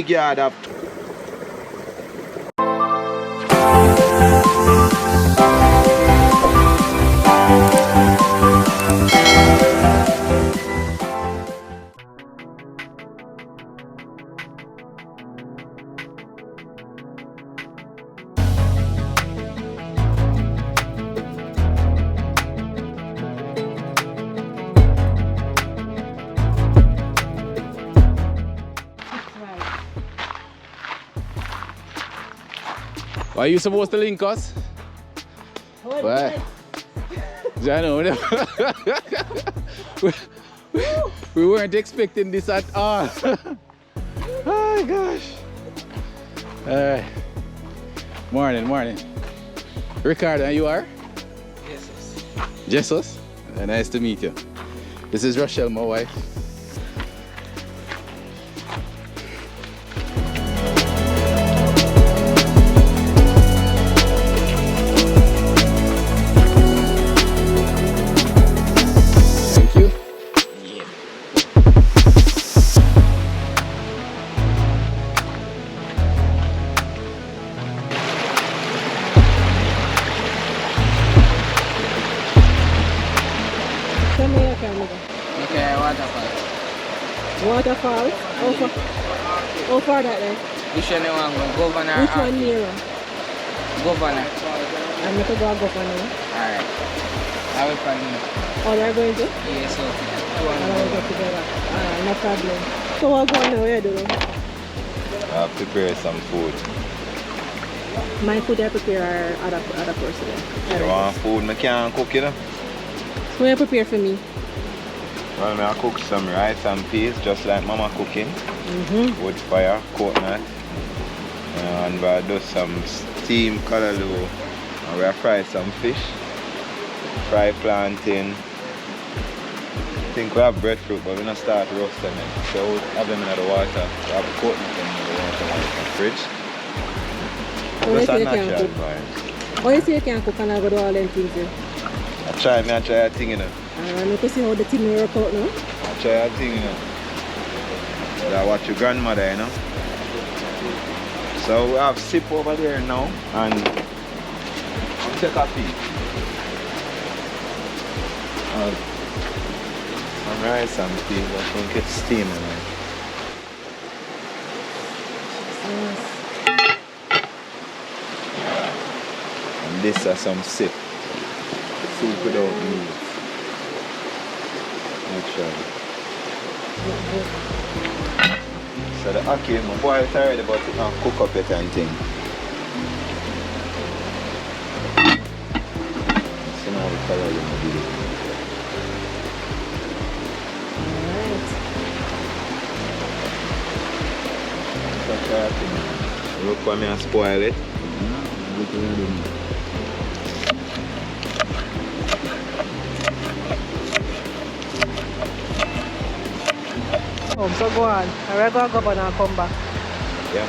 big yard up. Why are you supposed to link us? Why? I know. We weren't expecting this at all. Oh gosh. Morning, morning. Ricardo, and you are? Jesus. Jesus? Nice to meet you. This is Rochelle, my wife. Okay, waterfall. Waterfall? How far that then? Which one you want to go? Governor? Which one nearer? Governor. I'm going to go governor. Alright. I will find you. Oh, they're going to? Yes, okay. I will go together. No problem. So what going on? What are you doing? I'll prepare some food. My food I prepare or other person? You want food? I can't cook it. So what you prepare for me? Well, I cook some rice and peas just like mama cooking. Wood fire, coconut. And we'll do some steamed callaloo. And we'll fry some fish. Fry plantain. I think we have breadfruit, but we're going to start roasting it. So we'll have them in the water. We have coconut in the water in the fridge. Just a natural vibe. How you say you can cook and I go do all them things there? I try a thing, you know. I need to see how the thing work out now. I try a thing, you know. I watch your grandmother, you know. So we have sip over there now and I'll take a peek. Some rice and peas, I think it's steaming. And this are some sip. Soup without meat. Actually. So the ackee, my boil it already, but it can cook up it and thing. See now the color you can do. Alright. Look for me and spoil it. So go on. I'm going to go and come back. Yeah.